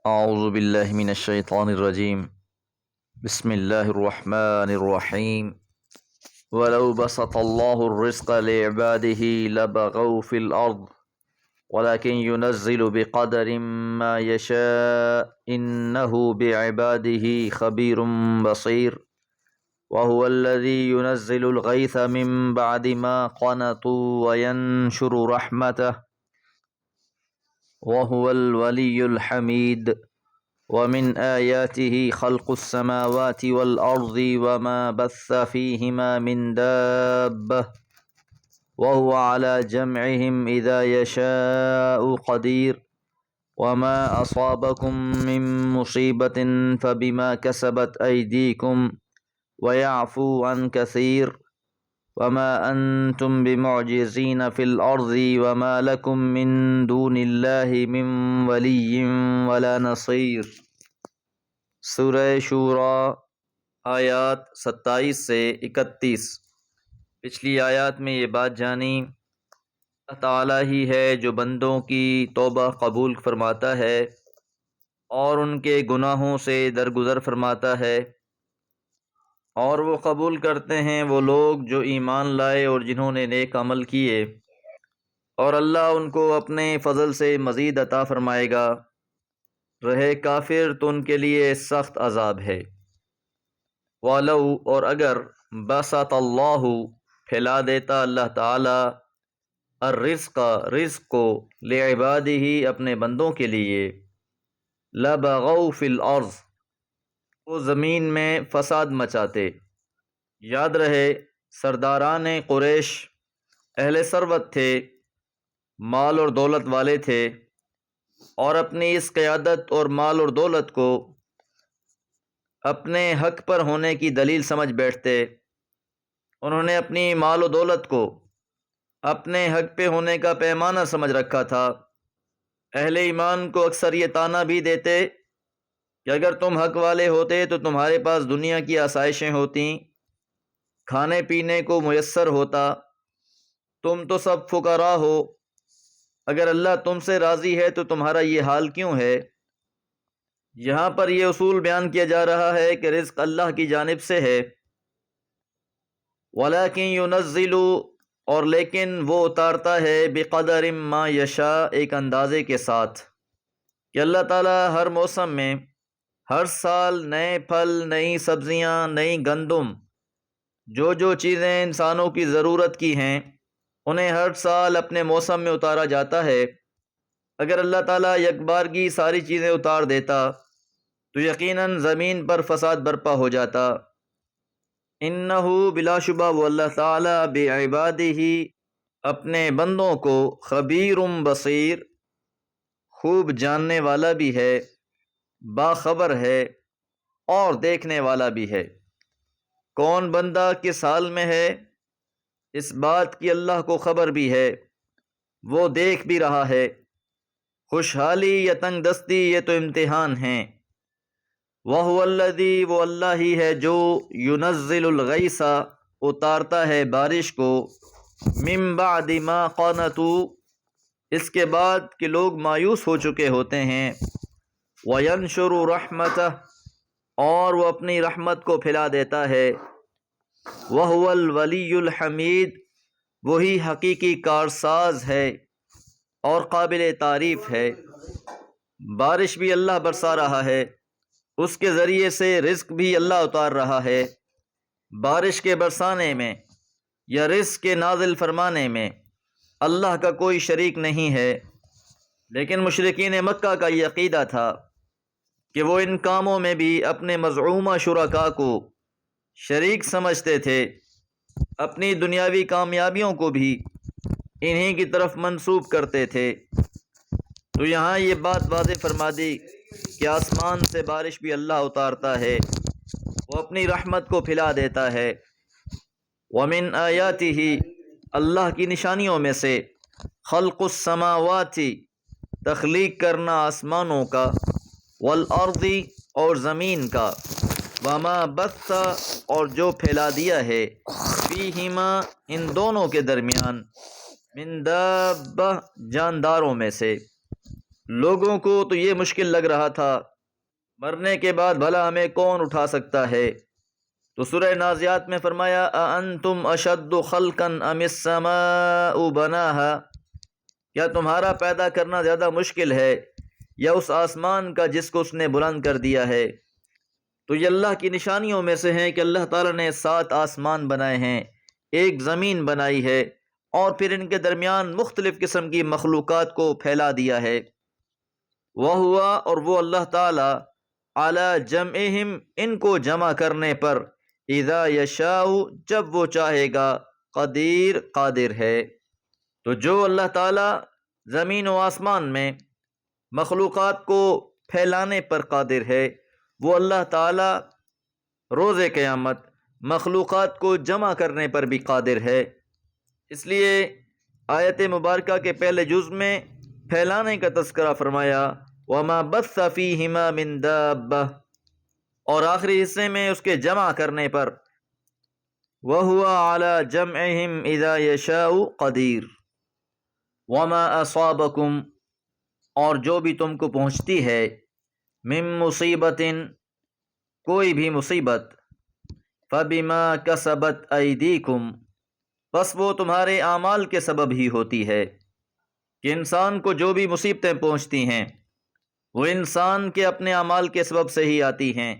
اعوذ باللہ من الشیطان الرجیم بسم اللہ الرحمن الرحیم ولو بسط اللہ الرزق لعباده لبغوا في الارض ولكن ينزل بقدر ما يشاء انه بعباده خبیر بصیر وهو الذي ينزل الغيث من بعد ما قنطوا وينشر رحمته وهو الولي الحميد ومن آياته خلق السماوات والأرض وما بث فيهما من دابة وهو على جمعهم إذا يشاء قدير وما أصابكم من مصيبة فبما كسبت أيديكم ويعفو عن كثير وما أنتم بمعجزين في الأرض وما لكم من دون الله من ولي ولا نصير۔ سورہ شورى آیات 27 سے 31۔ پچھلی آیات میں یہ بات جانی اللہ تعالیٰ ہی ہے جو بندوں کی توبہ قبول فرماتا ہے اور ان کے گناہوں سے درگزر فرماتا ہے، اور وہ قبول کرتے ہیں وہ لوگ جو ایمان لائے اور جنہوں نے نیک عمل کیے، اور اللہ ان کو اپنے فضل سے مزید عطا فرمائے گا۔ رہے کافر تو ان کے لیے سخت عذاب ہے۔ وَلَوْ اور اگر بسط اللہ پھیلا دیتا اللہ تعالی الرزق رزق کو لعبادہ اپنے بندوں کے لیے لبغوا فی الارض وہ زمین میں فساد مچاتے۔ یاد رہے سرداران قریش اہل ثروت تھے، مال اور دولت والے تھے، اور اپنی اس قیادت اور مال اور دولت کو اپنے حق پر ہونے کی دلیل سمجھ بیٹھتے۔ انہوں نے اپنی مال و دولت کو اپنے حق پہ ہونے کا پیمانہ سمجھ رکھا تھا۔ اہل ایمان کو اکثر یہ طعنہ بھی دیتے کہ اگر تم حق والے ہوتے تو تمہارے پاس دنیا کی آسائشیں ہوتیں، کھانے پینے کو میسر ہوتا، تم تو سب فقراء ہو، اگر اللہ تم سے راضی ہے تو تمہارا یہ حال کیوں ہے؟ یہاں پر یہ اصول بیان کیا جا رہا ہے کہ رزق اللہ کی جانب سے ہے۔ وَلَكِنْ يُنَزِّلُ اور لیکن وہ اتارتا ہے بقدر ما یشاء ایک اندازے کے ساتھ، کہ اللہ تعالیٰ ہر موسم میں ہر سال نئے پھل، نئی سبزیاں، نئی گندم، جو چیزیں انسانوں کی ضرورت کی ہیں انہیں ہر سال اپنے موسم میں اتارا جاتا ہے۔ اگر اللہ تعالیٰ یک بارگی ساری چیزیں اتار دیتا تو یقیناً زمین پر فساد برپا ہو جاتا۔ انہ بلا شبہ وہ اللہ تعالیٰ بعبادہ اپنے بندوں کو خبیر بصیر خوب جاننے والا بھی ہے، باخبر ہے اور دیکھنے والا بھی ہے۔ کون بندہ کس حال میں ہے اس بات کی اللہ کو خبر بھی ہے، وہ دیکھ بھی رہا ہے۔ خوشحالی یا تنگ دستی یہ تو امتحان ہیں۔ وَهُوَ الَّذِي وہ اللہ ہی ہے جو يُنَزِّلُ الْغَيْثَ اتارتا ہے بارش کو، مِن بَعْدِ مَا قَنَطُوا اس کے بعد کہ لوگ مایوس ہو چکے ہوتے ہیں، وَيَنشُرُ رَحْمَتَهُ اور وہ اپنی رحمت کو پھیلا دیتا ہے۔ وَهُوَ الْوَلِيُّ الْحَمِيدُ وہی حقیقی کارساز ہے اور قابل تعریف ہے۔ بارش بھی اللہ برسا رہا ہے، اس کے ذریعے سے رزق بھی اللہ اتار رہا ہے۔ بارش کے برسانے میں یا رزق کے نازل فرمانے میں اللہ کا کوئی شریک نہیں ہے، لیکن مشرکین مکہ کا یہ عقیدہ تھا کہ وہ ان کاموں میں بھی اپنے مزعومہ شرکاء کو شریک سمجھتے تھے، اپنی دنیاوی کامیابیوں کو بھی انہی کی طرف منسوب کرتے تھے۔ تو یہاں یہ بات واضح فرما دی کہ آسمان سے بارش بھی اللہ اتارتا ہے، وہ اپنی رحمت کو پھیلا دیتا ہے۔ وَمِنْ آیَاتِهِ اللہ کی نشانیوں میں سے خلق السماوات تخلیق کرنا آسمانوں کا، والارض اور زمین کا، وما بث اور جو پھیلا دیا ہے، فیہما ان دونوں کے درمیان، من دابہ جانداروں میں سے، لوگوں کو تو یہ مشکل لگ رہا تھا، مرنے کے بعد بھلا ہمیں کون اٹھا سکتا ہے؟ تو سورہ نازعات میں فرمایا اَأَنْتُمْ أَشَدُّ خَلْقًا أَمِ السَّمَاءُ بَنَاهَا، کیا تمہارا پیدا کرنا زیادہ مشکل ہے یا اس آسمان کا جس کو اس نے بلند کر دیا ہے؟ تو یہ اللہ کی نشانیوں میں سے ہیں کہ اللہ تعالیٰ نے 7 آسمان بنائے ہیں، ایک زمین بنائی ہے، اور پھر ان کے درمیان مختلف قسم کی مخلوقات کو پھیلا دیا ہے۔ وہ ہوا، اور وہ اللہ تعالیٰ علی جمعہم، ان کو جمع کرنے پر، اذا یشاء، جب وہ چاہے گا، قدیر، قادر ہے۔ تو جو اللہ تعالیٰ زمین و آسمان میں مخلوقات کو پھیلانے پر قادر ہے، وہ اللہ تعالیٰ روز قیامت مخلوقات کو جمع کرنے پر بھی قادر ہے۔ اس لیے آیت مبارکہ کے پہلے جز میں پھیلانے کا تذکرہ فرمایا، وَمَا بَثَّ فِيهِمَا مِن دَابَّةٍ، اور آخری حصے میں اس کے جمع کرنے پر، وَهُوَ عَلَى جَمْعِهِمْ إِذَا يَشَاءُ قَدِيرٌ۔ وَمَا أَصَابَكُمْ، اور جو بھی تم کو پہنچتی ہے، مِن مصیبتٍ، کوئی بھی مصیبت، فَبِمَا كَسَبَتْ أَيْدِيكُمْ، بس وہ تمہارے اعمال کے سبب ہی ہوتی ہے۔ کہ انسان کو جو بھی مصیبتیں پہنچتی ہیں وہ انسان کے اپنے اعمال کے سبب سے ہی آتی ہیں۔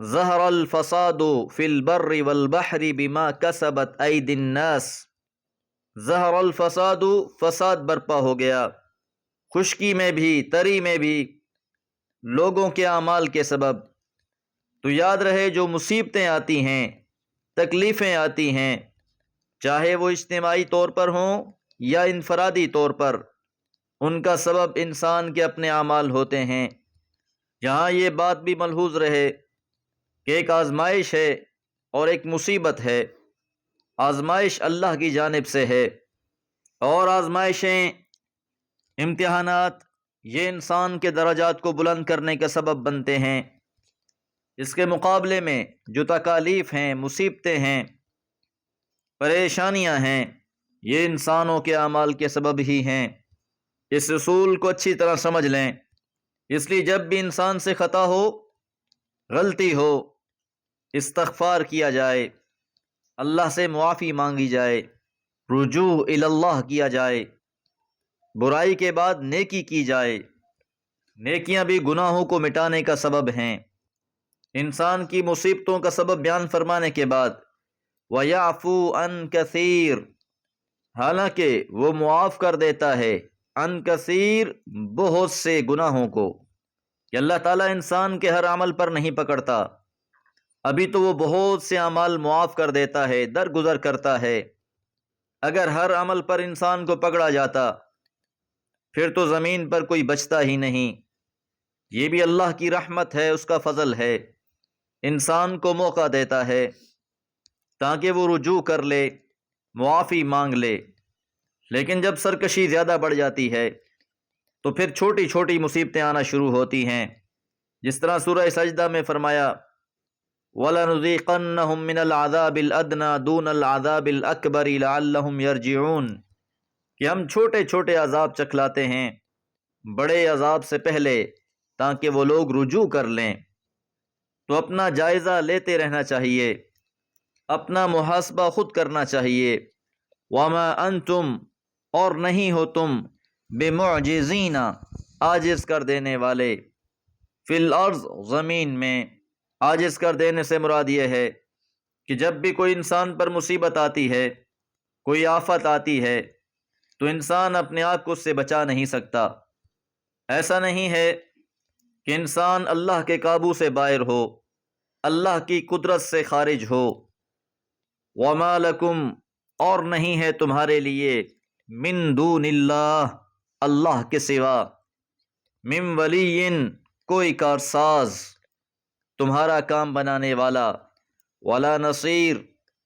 ظہر الفساد فی البر والبحر بما کسبت ایدی الناس، ظہر الفساد، فساد برپا ہو گیا، خشکی میں بھی تری میں بھی، لوگوں کے اعمال کے سبب۔ تو یاد رہے جو مصیبتیں آتی ہیں، تکلیفیں آتی ہیں، چاہے وہ اجتماعی طور پر ہوں یا انفرادی طور پر، ان کا سبب انسان کے اپنے اعمال ہوتے ہیں۔ یہاں یہ بات بھی ملحوظ رہے کہ ایک آزمائش ہے اور ایک مصیبت ہے۔ آزمائش اللہ کی جانب سے ہے، اور آزمائشیں، امتحانات، یہ انسان کے درجات کو بلند کرنے کا سبب بنتے ہیں۔ اس کے مقابلے میں جو تکالیف ہیں، مصیبتیں ہیں، پریشانیاں ہیں، یہ انسانوں کے اعمال کے سبب ہی ہیں۔ اس اصول کو اچھی طرح سمجھ لیں۔ اس لیے جب بھی انسان سے خطا ہو، غلطی ہو، استغفار کیا جائے، اللہ سے معافی مانگی جائے، رجوع الی اللہ کیا جائے، برائی کے بعد نیکی کی جائے۔ نیکیاں بھی گناہوں کو مٹانے کا سبب ہیں۔ انسان کی مصیبتوں کا سبب بیان فرمانے کے بعد وَيَعْفُو عَنْ كَثِيرٍ، حالانکہ وہ معاف کر دیتا ہے، عن کثیر، بہت سے گناہوں کو، کہ اللہ تعالیٰ انسان کے ہر عمل پر نہیں پکڑتا، ابھی تو وہ بہت سے اعمال معاف کر دیتا ہے، درگزر کرتا ہے۔ اگر ہر عمل پر انسان کو پکڑا جاتا پھر تو زمین پر کوئی بچتا ہی نہیں۔ یہ بھی اللہ کی رحمت ہے، اس کا فضل ہے، انسان کو موقع دیتا ہے تاکہ وہ رجوع کر لے، معافی مانگ لے۔ لیکن جب سرکشی زیادہ بڑھ جاتی ہے تو پھر چھوٹی چھوٹی مصیبتیں آنا شروع ہوتی ہیں، جس طرح سورہ سجدہ میں فرمایا وَلَنُذِيقَنَّهُم مِّنَ الْعَذَابِ الْأَدْنَىٰ دُونَ الْعَذَابِ الْأَكْبَرِ لَعَلَّهُمْ يَرْجِعُونَ، کہ ہم چھوٹے چھوٹے عذاب چکھلاتے ہیں بڑے عذاب سے پہلے تاکہ وہ لوگ رجوع کر لیں۔ تو اپنا جائزہ لیتے رہنا چاہیے، اپنا محاسبہ خود کرنا چاہیے۔ وَمَا أَنْتُمْ، اور نہیں ہو تم، بِمُعْجِزِينَ، عاجز کر دینے والے، فی الارض، زمین میں۔ عاجز کر دینے سے مراد یہ ہے کہ جب بھی کوئی انسان پر مصیبت آتی ہے، کوئی آفت آتی ہے، تو انسان اپنے آپ کو اس سے بچا نہیں سکتا۔ ایسا نہیں ہے کہ انسان اللہ کے قابو سے باہر ہو، اللہ کی قدرت سے خارج ہو۔ وَمَا لَكُمْ، اور نہیں ہے تمہارے لیے، من دون اللہ، اللہ کے سوا، من ولی، کوئی کارساز، تمہارا کام بنانے والا، ولا نصیر،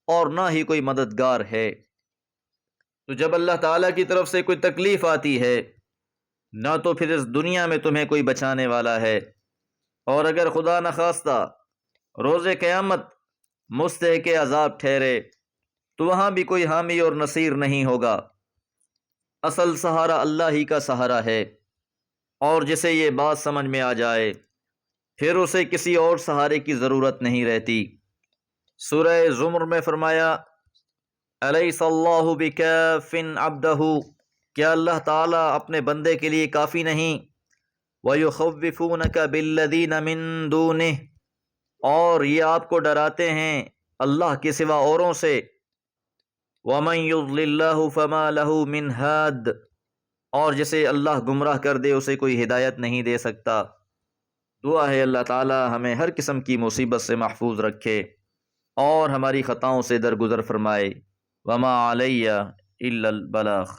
اور نہ ہی کوئی مددگار ہے۔ تو جب اللہ تعالیٰ کی طرف سے کوئی تکلیف آتی ہے، نہ تو پھر اس دنیا میں تمہیں کوئی بچانے والا ہے، اور اگر خدا نخواستہ روز قیامت مستحق عذاب ٹھہرے تو وہاں بھی کوئی حامی اور نصیر نہیں ہوگا۔ اصل سہارا اللہ ہی کا سہارا ہے۔ اور جسے یہ بات سمجھ میں آ جائے پھر اسے کسی اور سہارے کی ضرورت نہیں رہتی۔ سورہ زمر میں فرمایا الیس اللہ بکاف عبدہ، کیا اللہ تعالیٰ اپنے بندے کے لیے کافی نہیں؟ وَيُخَوِّفُونَكَ بِالَّذِينَ مِن دُونِهِ، اور یہ آپ کو ڈراتے ہیں اللہ کے سوا اوروں سے۔ وَمَن يُضْلِلْ اللَّهُ فَمَا لَهُ مِنْ هَادٍ، اور جسے اللہ گمراہ کر دے اسے کوئی ہدایت نہیں دے سکتا۔ دعا ہے اللہ تعالی ہمیں ہر قسم کی مصیبت سے محفوظ رکھے اور ہماری خطاؤں سے درگزر فرمائے۔ وما علیہ الا البلاغ۔